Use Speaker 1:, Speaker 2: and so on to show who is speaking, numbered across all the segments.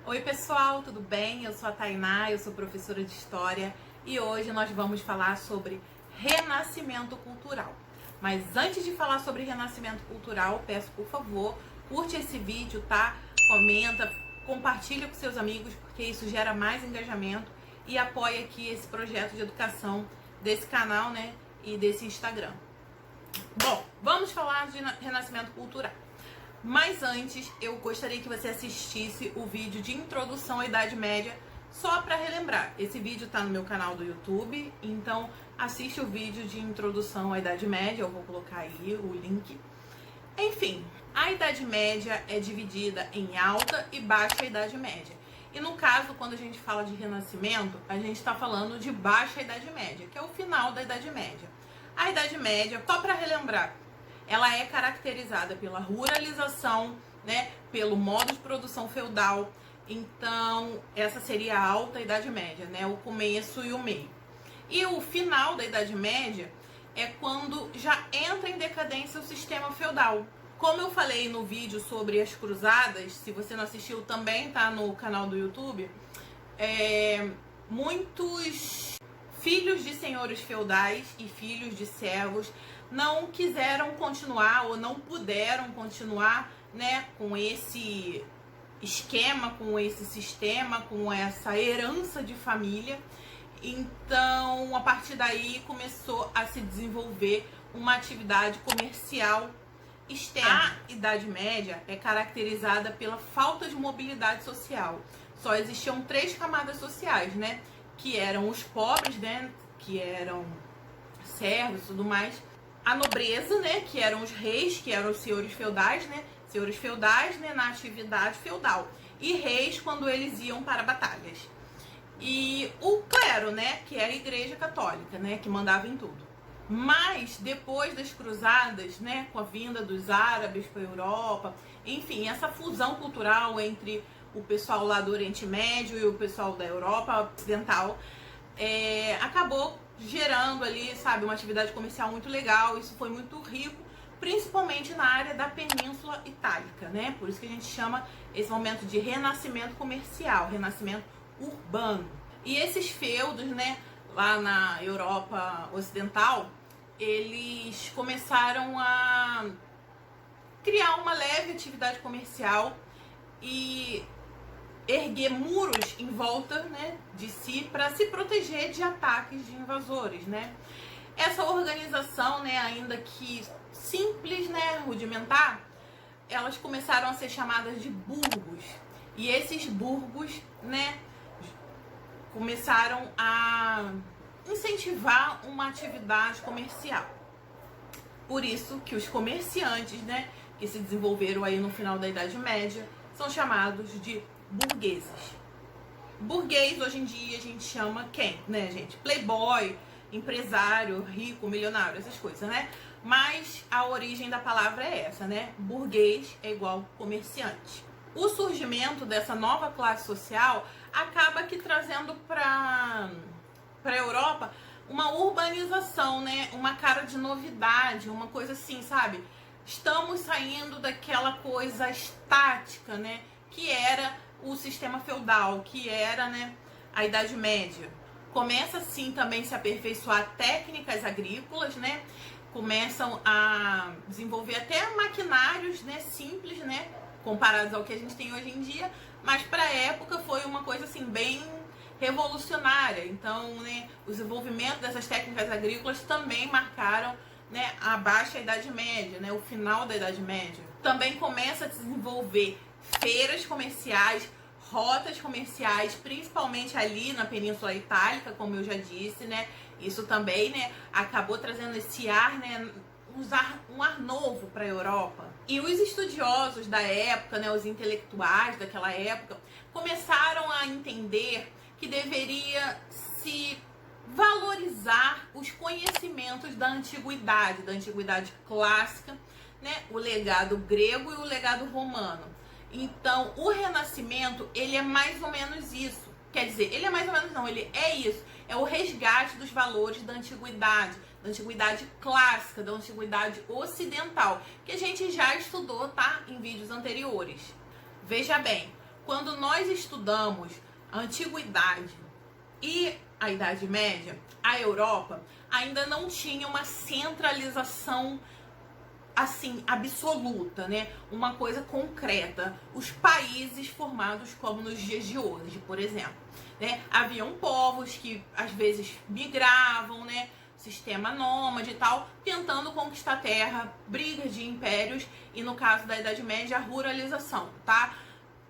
Speaker 1: Oi pessoal, tudo bem? Eu sou a Tainá, eu sou professora de História e hoje nós vamos falar sobre renascimento cultural. Mas antes de falar sobre renascimento cultural, peço por favor, curte esse vídeo, tá? Comenta, compartilha com seus amigos, porque isso gera mais engajamento e apoia aqui esse projeto de educação desse canal, né? E desse Instagram. Bom, vamos falar de renascimento cultural. Mas antes, eu gostaria que você assistisse o vídeo de introdução à Idade Média, só para relembrar. Esse vídeo está no meu canal do YouTube, então assiste o vídeo de introdução à Idade Média, eu vou colocar aí o link. Enfim, a Idade Média é dividida em Alta e Baixa Idade Média. E no caso, quando a gente fala de Renascimento, a gente está falando de Baixa Idade Média, que é o final da Idade Média. A Idade Média, só para relembrar, ela é caracterizada pela ruralização, né, pelo modo de produção feudal. Então, essa seria a Alta Idade Média, né, o começo e o meio. E o final da Idade Média é quando já entra em decadência o sistema feudal. Como eu falei no vídeo sobre as cruzadas, se você não assistiu também tá no canal do YouTube, muitos filhos de senhores feudais e filhos de servos não quiseram continuar ou não puderam continuar, né, com esse esquema, com esse sistema, com essa herança de família. Então, a partir daí começou a se desenvolver uma atividade comercial externa. A Idade Média é caracterizada pela falta de mobilidade social. Só existiam 3 camadas sociais, né, que eram os pobres, né, que eram servos e tudo mais, a nobreza, né, que eram os reis, que eram os senhores feudais, né, na atividade feudal, e reis quando eles iam para batalhas. E o clero, né, que era a Igreja Católica, né, que mandava em tudo. Mas depois das cruzadas, né, com a vinda dos árabes para a Europa, enfim, essa fusão cultural entre o pessoal lá do Oriente Médio e o pessoal da Europa Ocidental, acabou gerando ali, sabe, uma atividade comercial muito legal. Isso foi muito rico, principalmente na área da Península Itálica, né? Por isso que a gente chama esse momento de renascimento comercial, renascimento urbano. E esses feudos, né, lá na Europa Ocidental, eles começaram a criar uma leve atividade comercial e erguer muros em volta, né, de si para se proteger de ataques de invasores, né? Essa organização, né, ainda que simples, né, rudimentar, elas começaram a ser chamadas de burgos. E esses burgos, né, começaram a incentivar uma atividade comercial. Por isso que os comerciantes, né, que se desenvolveram aí no final da Idade Média, são chamados de burgueses. Burguês, hoje em dia, a gente chama quem, né, gente? Playboy, empresário, rico, milionário, essas coisas, né? Mas a origem da palavra é essa, né? Burguês é igual comerciante. O surgimento dessa nova classe social acaba que trazendo para a Europa uma urbanização, né? Uma cara de novidade, uma coisa assim, sabe? Estamos saindo daquela coisa estática, né, que era o sistema feudal, que era, né, a Idade Média. Começa assim também se aperfeiçoar técnicas agrícolas, né? Começam a desenvolver até maquinários, né, simples, né, comparados ao que a gente tem hoje em dia, mas para a época foi uma coisa assim bem revolucionária. Então, né, o desenvolvimento dessas técnicas agrícolas também marcaram, né, a baixa Idade Média, né, o final da Idade Média. Também começa a desenvolver feiras comerciais, rotas comerciais, principalmente ali na Península Itálica, como eu já disse, né? Isso também, né, acabou trazendo esse ar, né, um ar novo para a Europa. E os estudiosos da época, né, os intelectuais daquela época, começaram a entender que deveria se valorizar os conhecimentos da antiguidade clássica, né, o legado grego e o legado romano. Então, o Renascimento, ele é mais ou menos isso. Quer dizer, ele é mais ou menos não, ele é isso. É o resgate dos valores da antiguidade clássica, da antiguidade ocidental, que a gente já estudou, tá? Em vídeos anteriores. Veja bem, quando nós estudamos a Antiguidade e a Idade Média, a Europa ainda não tinha uma centralização assim, absoluta, né? Uma coisa concreta. Os países formados como nos dias de hoje, por exemplo, né? Haviam povos que às vezes migravam, né? Sistema nômade e tal, tentando conquistar terra, brigas de impérios e, no caso da Idade Média, a ruralização, tá?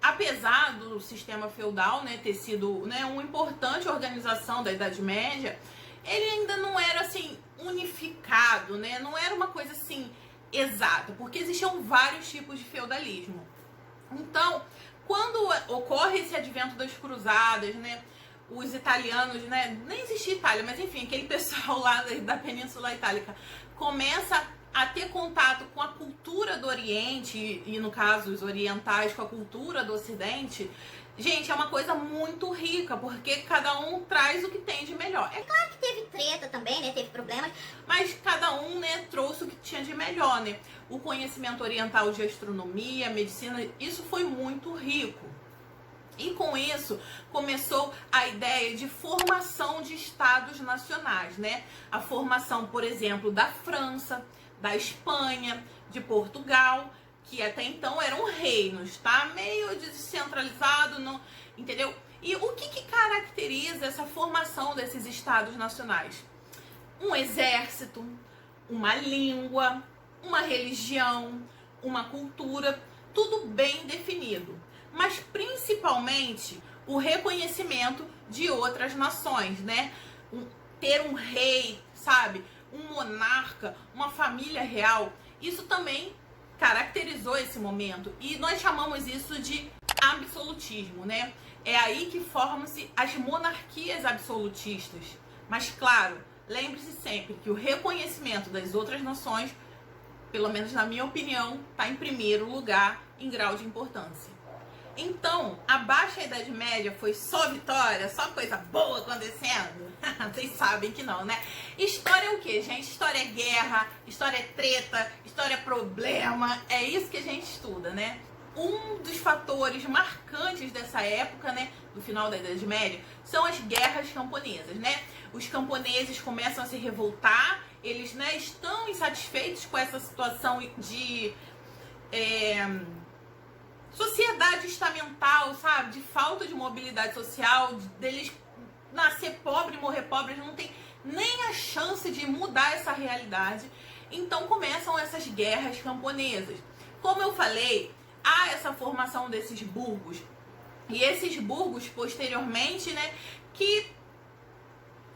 Speaker 1: Apesar do sistema feudal, né, ter sido, né, uma importante organização da Idade Média, ele ainda não era assim unificado, né? Não era uma coisa assim exata, porque existiam vários tipos de feudalismo. Então, quando ocorre esse advento das cruzadas, né, os italianos, né, nem existia Itália, mas enfim, aquele pessoal lá da Península Itálica começa a ter contato com a cultura do Oriente e no caso os orientais com a cultura do Ocidente. Gente, é uma coisa muito rica, porque cada um traz o que tem de melhor.
Speaker 2: É claro que teve treta também, né? Teve problemas.
Speaker 1: Mas cada um, né, trouxe o que tinha de melhor, né? O conhecimento oriental de astronomia, medicina, isso foi muito rico. E com isso começou a ideia de formação de estados nacionais, né? A formação, por exemplo, da França, da Espanha, de Portugal, que até então eram reinos, tá? Meio descentralizado, não, entendeu? E o que caracteriza essa formação desses estados nacionais? Um exército, uma língua, uma religião, uma cultura, tudo bem definido. Mas principalmente o reconhecimento de outras nações, né? Ter um rei, sabe? Um monarca, uma família real, isso também caracterizou esse momento e nós chamamos isso de absolutismo, né? É aí que formam-se as monarquias absolutistas. Mas claro, lembre-se sempre que o reconhecimento das outras nações, pelo menos na minha opinião, está em primeiro lugar em grau de importância. Então, a Baixa Idade Média foi só vitória, só coisa boa acontecendo? Vocês sabem que não, né? História é o quê, gente? História é guerra, história é treta, história é problema, é isso que a gente estuda, né? Um dos fatores marcantes dessa época, né, do final da Idade Média, são as guerras camponesas, né? Os camponeses começam a se revoltar, eles, né, estão insatisfeitos com essa situação de sociedade estamental, sabe? De falta de mobilidade social, deles nascer pobre e morrer pobre, eles não têm nem a chance de mudar essa realidade. Então começam essas guerras camponesas. Como eu falei, há essa formação desses burgos. E esses burgos, posteriormente, né, que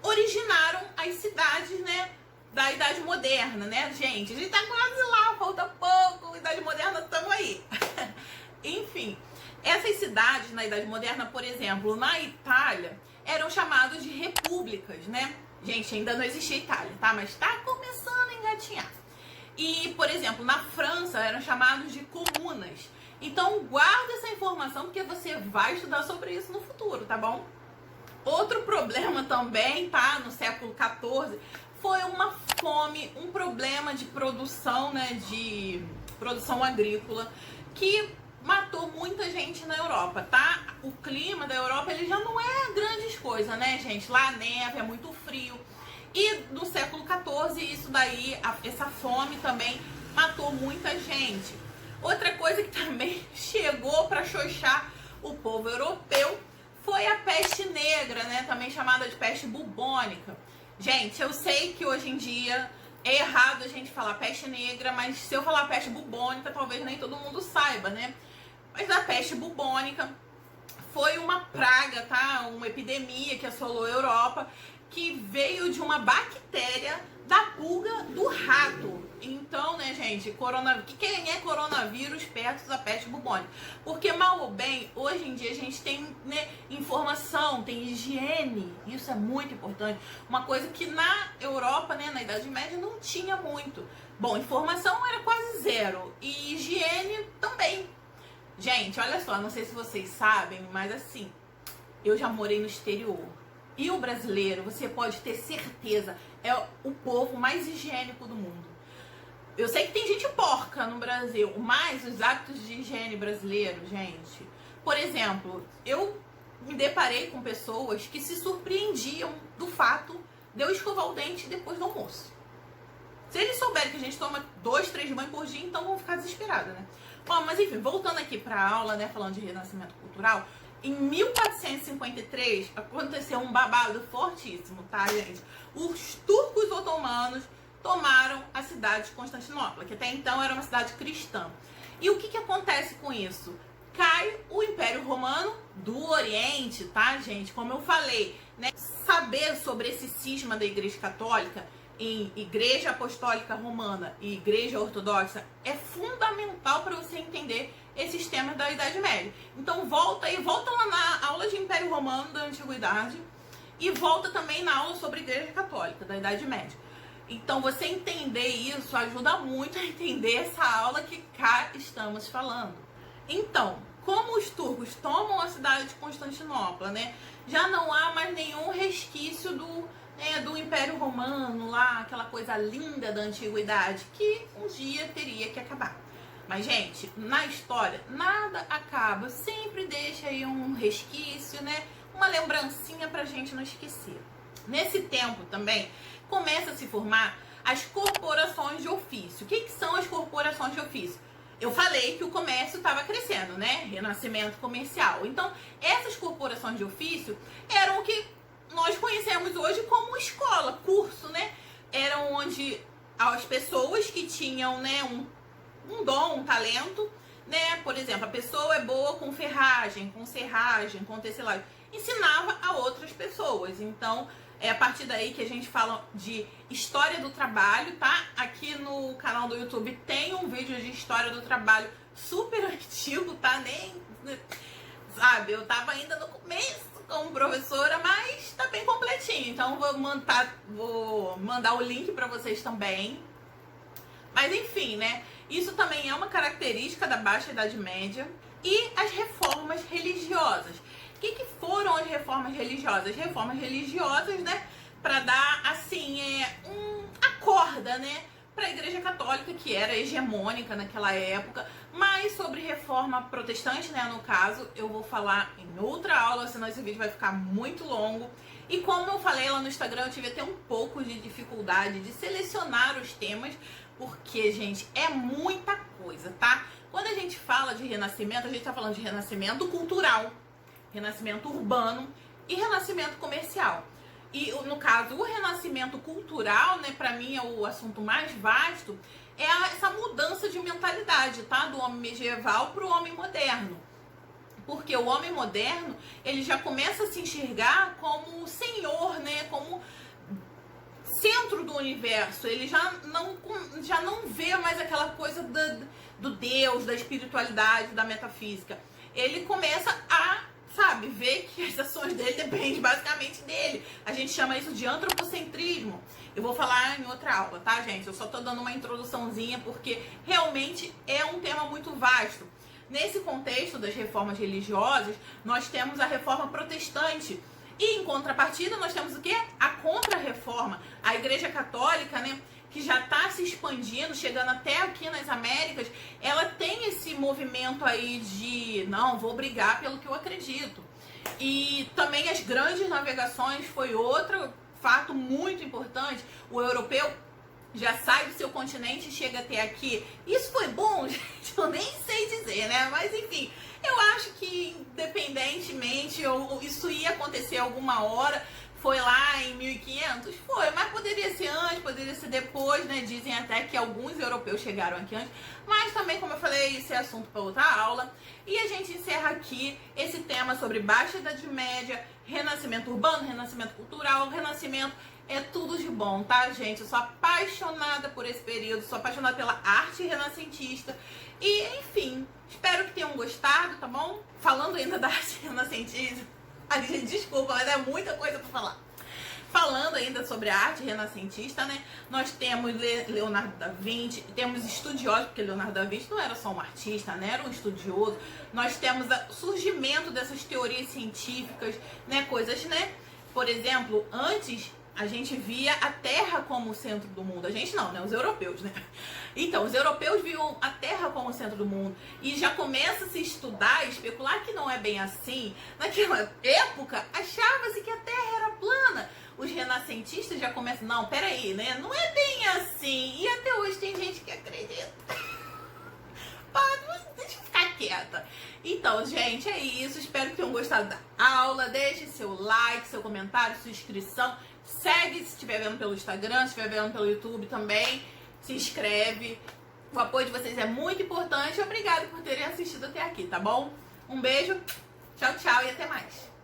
Speaker 1: originaram as cidades, né, da Idade Moderna, né, gente? A gente tá quase lá, falta pouco, Idade Moderna, estamos aí. Enfim, essas cidades na Idade Moderna, por exemplo, na Itália, eram chamadas de repúblicas, né? Gente, ainda não existia Itália, tá? Mas tá começando a engatinhar. E, por exemplo, na França, eram chamados de comunas. Então, guarda essa informação, porque você vai estudar sobre isso no futuro, tá bom? Outro problema também, tá? No século XIV, foi uma fome, um problema de produção, né? De produção agrícola, que matou muita gente na Europa, tá? O clima da Europa, ele já não é grandes coisas, né, gente? Lá neve, é muito frio. E no século XIV, isso daí, essa fome também matou muita gente. Outra coisa que também chegou para xoxar o povo europeu foi a peste negra, né? Também chamada de peste bubônica. Gente, eu sei que hoje em dia é errado a gente falar peste negra, mas se eu falar peste bubônica, talvez nem todo mundo saiba, né? Mas a peste bubônica foi uma praga, tá? Uma epidemia que assolou a Europa, que veio de uma bactéria da pulga do rato. Então, né, gente, quem é coronavírus perto da peste bubônica? Porque, mal ou bem, hoje em dia a gente tem, né, informação, tem higiene, isso é muito importante. Uma coisa que na Europa, né, na Idade Média, não tinha muito. Bom, informação era quase zero e higiene também. Gente, olha só, não sei se vocês sabem, mas assim, eu já morei no exterior. E o brasileiro, você pode ter certeza, é o povo mais higiênico do mundo. Eu sei que tem gente porca no Brasil, mas os hábitos de higiene brasileiro, gente, Por exemplo, eu me deparei com pessoas que se surpreendiam do fato de eu escovar o dente depois do almoço. Se eles souberem que a gente toma 2, 3 banhos por dia, então vão ficar desesperados, né? Bom, mas enfim, voltando aqui para a aula, né, falando de renascimento cultural, em 1453 aconteceu um babado fortíssimo, tá, gente? Os turcos otomanos tomaram a cidade de Constantinopla, que até então era uma cidade cristã. E o que acontece com isso? Cai o Império Romano do Oriente, tá, gente? Como eu falei, né? Saber sobre esse cisma da Igreja Católica em Igreja Apostólica Romana e Igreja Ortodoxa é fundamental para você entender esses temas da Idade Média. Então volta lá na aula de Império Romano da Antiguidade e volta também na aula sobre Igreja Católica da Idade Média. Então você entender isso ajuda muito a entender essa aula que cá estamos falando. Então, como os turcos tomam a cidade de Constantinopla, né, já não há mais nenhum resquício do Império Romano lá, aquela coisa linda da antiguidade, que um dia teria que acabar. Mas, gente, na história, nada acaba, sempre deixa aí um resquício, né, uma lembrancinha pra gente não esquecer. Nesse tempo também, começa a se formar as corporações de ofício. O que são as corporações de ofício? Eu falei que o comércio estava crescendo, né? Renascimento comercial. Então, essas corporações de ofício eram o que nós conhecemos hoje como escola, curso, né? Eram onde as pessoas que tinham, né, um dom, um talento, né? Por exemplo, a pessoa é boa com ferragem, com serragem, com tecelagem. Ensinava a outras pessoas. Então, é a partir daí que a gente fala de história do trabalho, tá? Aqui no canal do YouTube tem um vídeo de história do trabalho super antigo, tá? Nem, sabe, eu tava ainda no começo como professora, mas tá bem completinho. Então vou mandar o link pra vocês também. Mas enfim, né? Isso também é uma característica da Baixa Idade Média. E as reformas religiosas. O que foram as reformas religiosas? Reformas religiosas, né, para dar, assim, a corda, né, para a Igreja Católica, que era hegemônica naquela época. Mas sobre reforma protestante, né, no caso, eu vou falar em outra aula, senão esse vídeo vai ficar muito longo. E como eu falei lá no Instagram, eu tive até um pouco de dificuldade de selecionar os temas, porque, gente, é muita coisa, tá? Quando a gente fala de renascimento, a gente tá falando de renascimento cultural, renascimento urbano e renascimento comercial. E no caso, o renascimento cultural, né, para mim é o assunto mais vasto, é essa mudança de mentalidade, tá? Do homem medieval para o homem moderno. Porque o homem moderno, ele já começa a se enxergar como senhor, né, como centro do universo. Ele já não vê mais aquela coisa do Deus, da espiritualidade, da metafísica. Ele começa a, sabe, ver que as ações dele dependem basicamente dele. A gente chama isso de antropocentrismo. Eu vou falar em outra aula, tá, gente? Eu só tô dando uma introduçãozinha porque realmente é um tema muito vasto. Nesse contexto das reformas religiosas, nós temos a reforma protestante. E em contrapartida, nós temos o quê? A contra-reforma. A Igreja Católica, né, que já está se expandindo, chegando até aqui nas Américas, ela tem esse movimento aí de, não, vou brigar pelo que eu acredito. E também as grandes navegações foi outro fato muito importante. O europeu já sai do seu continente e chega até aqui. Isso foi bom, gente? Eu nem sei dizer, né? Mas enfim, eu acho que independentemente, isso ia acontecer alguma hora. Foi lá em 1500? Foi, mas poderia ser antes, poderia ser depois, né? Dizem até que alguns europeus chegaram aqui antes. Mas também, como eu falei, isso é assunto para outra aula. E a gente encerra aqui esse tema sobre Baixa Idade Média, renascimento urbano, renascimento cultural, renascimento. É tudo de bom, tá, gente? Eu sou apaixonada por esse período, sou apaixonada pela arte renascentista. E, enfim, espero que tenham gostado, tá bom? Falando ainda da arte renascentista, ai, gente, desculpa, mas é muita coisa pra falar. Falando ainda sobre a arte renascentista, né? Nós temos Leonardo da Vinci, temos estudiosos, porque Leonardo da Vinci não era só um artista, né? Era um estudioso. Nós temos o surgimento dessas teorias científicas, né? Coisas, né? Por exemplo, antes a gente via a Terra como o centro do mundo. A gente não, né? Os europeus, né? Então, os europeus viam a Terra como o centro do mundo. E já começa a se estudar, especular que não é bem assim. Naquela época, achava-se que a Terra era plana. Os renascentistas já começam, não, peraí, né? Não é bem assim. E até hoje tem gente que acredita. Deixa eu ficar quieta. Então, gente, é isso. Espero que tenham gostado da aula. Deixe seu like, seu comentário, sua inscrição. Segue se estiver vendo pelo Instagram, se estiver vendo pelo YouTube também. Se inscreve. O apoio de vocês é muito importante. Obrigada por terem assistido até aqui, tá bom? Um beijo, tchau, tchau e até mais.